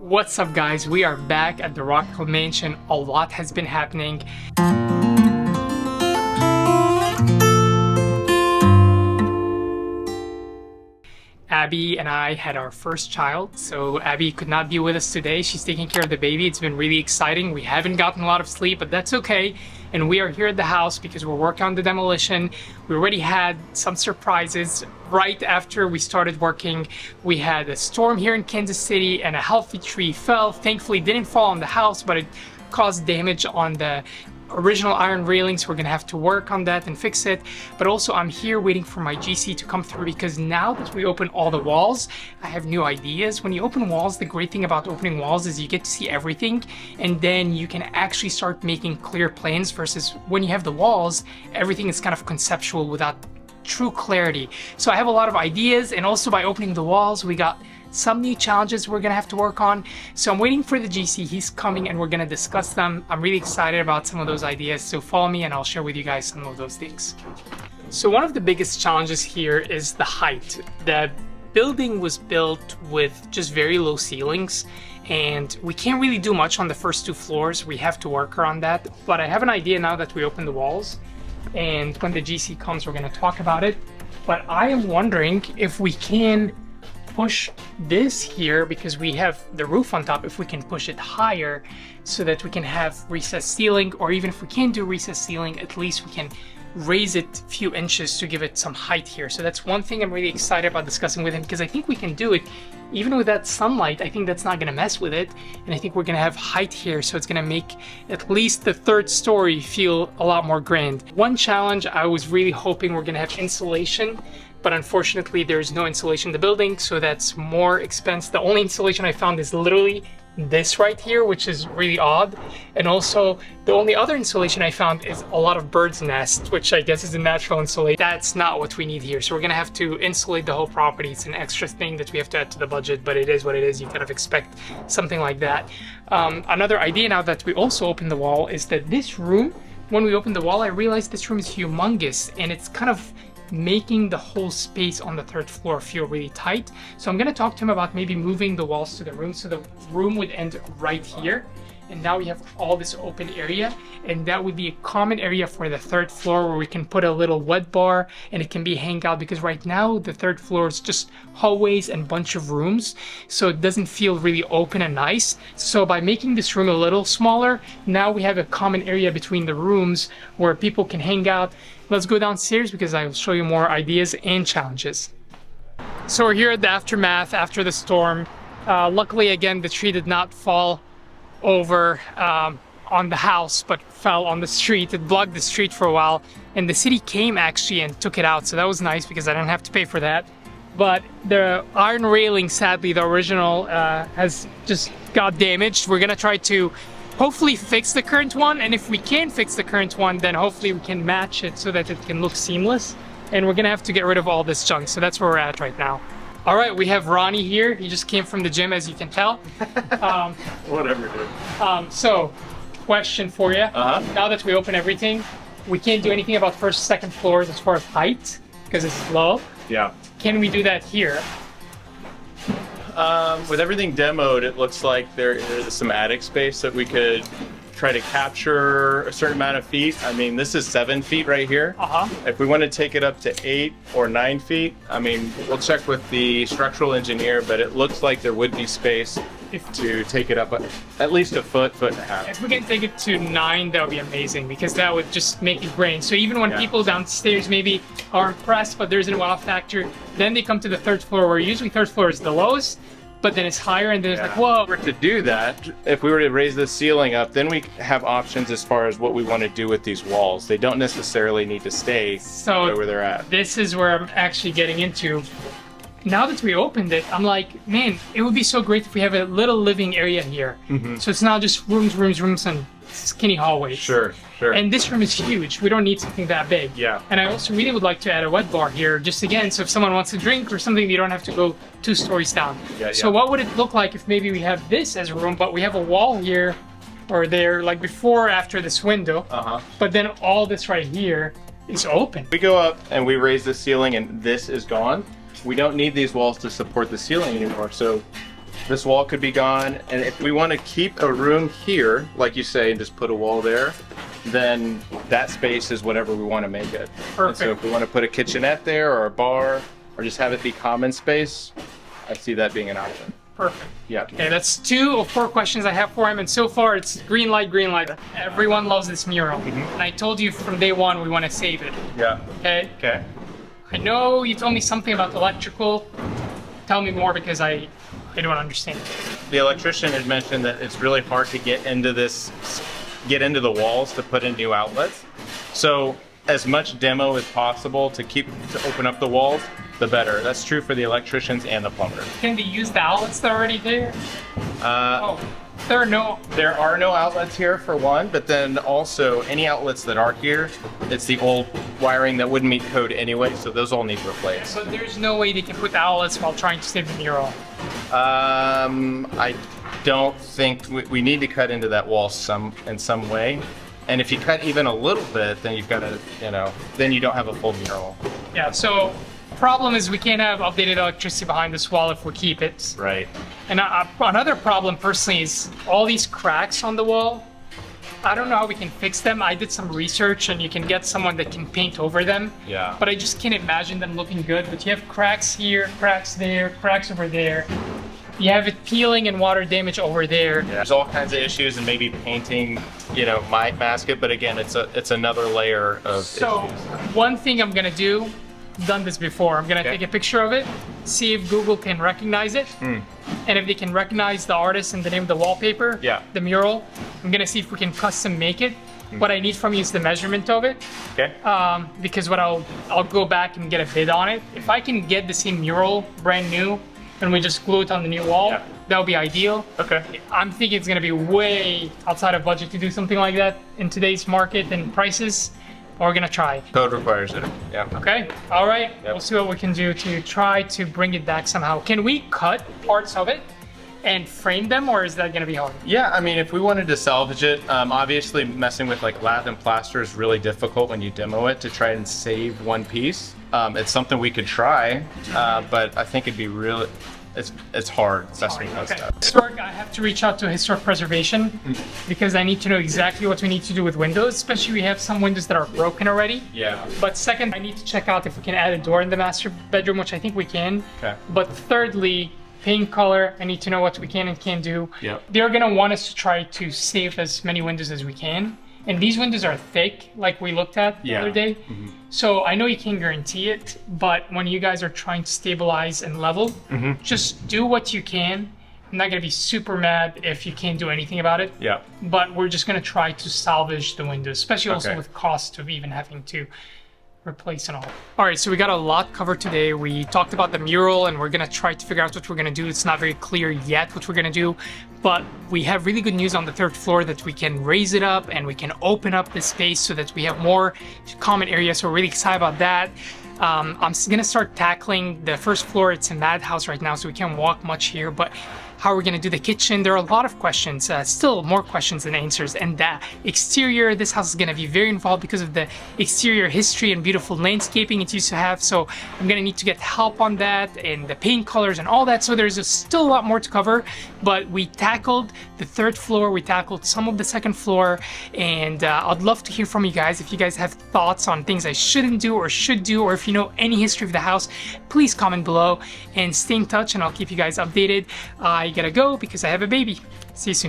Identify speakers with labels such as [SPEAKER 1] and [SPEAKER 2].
[SPEAKER 1] What's up, guys? We are back at the Rockhill Mansion. A lot has been happening. Abby and I had our first child, so Abby could not be with us today. She's taking care of the baby. It's been really exciting. We haven't gotten a lot of sleep, but that's okay. And we are here at the house because we're working on the demolition. We already had some surprises. Right after we started working, we had a storm here in Kansas City and a healthy tree fell. Thankfully, it didn't fall on the house, but it caused damage on the original iron railings. We're gonna have to work on that and fix it. But also, I'm here waiting for my GC to come through because now that we open all the walls, I have new ideas. When you open walls, the great thing about opening walls is you get to see everything, and then you can actually start making clear plans versus when you have the walls, everything is kind of conceptual without true clarity. So I have a lot of ideas, and also by opening the walls, we got some new challenges we're gonna have to work on. So I'm waiting for the GC. He's coming and we're gonna discuss them. I'm really excited about some of those ideas. So follow me and I'll share with you guys some of those things. So one of the biggest challenges here is the height. The building was built with just very low ceilings, and we can't really do much on the first two floors. We have to work around that. But I have an idea now that we open the walls, and when the GC comes, we're gonna talk about it. But I am wondering if we can push this here, because we have the roof on top, if we can push it higher so that we can have recessed ceiling, or even if we can't do recessed ceiling, at least we can raise it a few inches to give it some height here. So that's one thing I'm really excited about discussing with him, because I think we can do it even with that sunlight. I think that's not gonna mess with it, and I think we're gonna have height here, so it's gonna make at least the third story feel a lot more grand. One challenge, I was really hoping we're gonna have insulation, but unfortunately there's no insulation in the building, so that's more expense. The only insulation I found is literally this right here, which is really odd. And also the only other insulation I found is a lot of birds' nests, which I guess is a natural insulation. That's not what we need here. So we're gonna have to insulate the whole property. It's an extra thing that we have to add to the budget, but it is what it is. You kind of expect something like that. Another idea now that we also opened the wall is that this room, when we opened the wall, I realized this room is humongous, and it's kind of making the whole space on the third floor feel really tight. So I'm gonna talk to him about maybe moving the walls to the room, so the room would end right here, and now we have all this open area, and that would be a common area for the third floor where we can put a little wet bar and it can be hangout, because right now the third floor is just hallways and bunch of rooms, so it doesn't feel really open and nice. So by making this room a little smaller, now we have a common area between the rooms where people can hang out. Let's go downstairs because I will show you more ideas and challenges. So we're here at the aftermath after the storm. Luckily, again, the tree did not fall over on the house, but fell on the street. It blocked the street for a while, and the city came actually and took it out. So that was nice because I didn't have to pay for that. But the iron railing, sadly, the original has just got damaged. We're gonna try to hopefully fix the current one, and if we can fix the current one, then hopefully we can match it so that it can look seamless. And we're gonna have to get rid of all this junk, so that's where we're at right now. All right, we have Ronnie here. He just came from the gym, as you can tell.
[SPEAKER 2] Whatever, dude.
[SPEAKER 1] So, question for you. Now that we open everything, we can't do anything about first, second floors as far as height, because it's low.
[SPEAKER 2] Yeah.
[SPEAKER 1] Can we do that here?
[SPEAKER 2] With everything demoed, it looks like there is some attic space that we could try to capture a certain amount of feet. I mean, this is 7 feet right here. If we want to take it up to 8 or 9 feet, I mean, we'll check with the structural engineer, but it looks like there would be space to take it up at least a foot, foot and a half.
[SPEAKER 1] If we can take it to 9, that would be amazing, because that would just make it grand. So even when people downstairs maybe are impressed, but there's a wow factor, then they come to the third floor, where usually third floor is the lowest, but then it's higher, and then it's like, whoa.
[SPEAKER 2] If we were to do that, if we were to raise the ceiling up, then we have options as far as what we want to do with these walls. They don't necessarily need to stay where they're at.
[SPEAKER 1] This is where I'm actually getting into. Now that we opened it, I'm like, man, it would be so great if we have a little living area here. So it's not just rooms, and skinny hallways.
[SPEAKER 2] Sure.
[SPEAKER 1] And this room is huge. We don't need something that big.
[SPEAKER 2] Yeah.
[SPEAKER 1] And I also really would like to add a wet bar here, just again, so if someone wants to drink or something, you don't have to go 2 stories down. So what would it look like if maybe we have this as a room, but we have a wall here or there, like before or after this window, but then all this right here is open.
[SPEAKER 2] We go up and we raise the ceiling, and this is gone. We don't need these walls to support the ceiling anymore. So This wall could be gone, and if we want to keep a room here, like you say, and just put a wall there, then that space is whatever we want to make it.
[SPEAKER 1] Perfect.
[SPEAKER 2] And so if we want to put a kitchenette there or a bar, or just have it be common space, I see that being an option.
[SPEAKER 1] Perfect.
[SPEAKER 2] Yeah.
[SPEAKER 1] Okay, that's 2 of 4 questions I have for him, and so far it's green light, green light. Everyone loves this mural, and I told you from day one we want to save it.
[SPEAKER 2] Yeah.
[SPEAKER 1] Okay.
[SPEAKER 2] Okay.
[SPEAKER 1] I know you told me something about electrical. Tell me more because I don't understand.
[SPEAKER 2] The electrician had mentioned that it's really hard to get into the walls to put in new outlets. So as much demo as possible to open up the walls, the better. That's true for the electricians and the plumbers.
[SPEAKER 1] Can they use the outlets that are already there? There
[SPEAKER 2] are no outlets here for one, but then also any outlets that are here, it's the old wiring that wouldn't meet code anyway, so those all need replaced.
[SPEAKER 1] So there's no way they can put the outlets while trying to save the mural.
[SPEAKER 2] I don't think we need to cut into that wall in some way. And if you cut even a little bit, then you've got to, then you don't have a full mural.
[SPEAKER 1] Yeah, so problem is we can't have updated electricity behind this wall if we keep it.
[SPEAKER 2] Right.
[SPEAKER 1] And another problem personally is all these cracks on the wall. I don't know how we can fix them. I did some research and you can get someone that can paint over them.
[SPEAKER 2] Yeah.
[SPEAKER 1] But I just can't imagine them looking good. But you have cracks here, cracks there, cracks over there. You have it peeling and water damage over there.
[SPEAKER 2] Yeah. There's all kinds of issues, and maybe painting, might mask it. But again, it's another layer of
[SPEAKER 1] So
[SPEAKER 2] issues.
[SPEAKER 1] one thing I'm gonna do, I've done this before. I'm gonna take a picture of it, see if Google can recognize it, and if they can recognize the artist and the name of the wallpaper, the mural. I'm gonna see if we can custom make it. What I need from you is the measurement of it.
[SPEAKER 2] Okay.
[SPEAKER 1] Because I'll go back and get a bid on it. If I can get the same mural brand new, and we just glue it on the new wall, that would be ideal.
[SPEAKER 2] Okay.
[SPEAKER 1] I'm thinking it's gonna be way outside of budget to do something like that in today's market and prices. But we're gonna try.
[SPEAKER 2] Code requires it. Yeah.
[SPEAKER 1] Okay. All right. We'll see what we can do to try to bring it back somehow. Can we cut parts of it and frame them, or is that gonna be hard?
[SPEAKER 2] Yeah, I mean, if we wanted to salvage it, obviously messing with like lath and plaster is really difficult when you demo it to try and save one piece. It's something we could try, but I think it'd be really, it's hard messing with that stuff.
[SPEAKER 1] Historic, I have to reach out to historic preservation because I need to know exactly what we need to do with windows, especially we have some windows that are broken already.
[SPEAKER 2] Yeah.
[SPEAKER 1] But second, I need to check out if we can add a door in the master bedroom, which I think we can.
[SPEAKER 2] Okay.
[SPEAKER 1] But thirdly, paint color, I need to know what we can and can't do.
[SPEAKER 2] Yep.
[SPEAKER 1] They're gonna want us to try to save as many windows as we can. And these windows are thick, like we looked at the other day. So I know you can't guarantee it, but when you guys are trying to stabilize and level, just do what you can. I'm not gonna be super mad if you can't do anything about it.
[SPEAKER 2] Yeah.
[SPEAKER 1] But we're just gonna try to salvage the windows, especially also
[SPEAKER 2] Okay.
[SPEAKER 1] with cost of even having to replace and all. All right, so we got a lot covered today. We talked about the mural and we're gonna try to figure out what we're gonna do. It's not very clear yet what we're gonna do, but we have really good news on the 3rd floor that we can raise it up and we can open up the space so that we have more common areas. So we're really excited about that. I'm gonna start tackling the 1st floor. It's a madhouse right now, so we can't walk much here, but how are we gonna do the kitchen? There are a lot of questions, still more questions than answers. And the exterior, this house is gonna be very involved because of the exterior history and beautiful landscaping it used to have. So I'm gonna need to get help on that and the paint colors and all that. So there's still a lot more to cover, but we tackled the 3rd floor, we tackled some of the 2nd floor, and I'd love to hear from you guys. If you guys have thoughts on things I shouldn't do or should do, or if you know any history of the house, please comment below and stay in touch and I'll keep you guys updated. I gotta go because I have a baby. See you soon.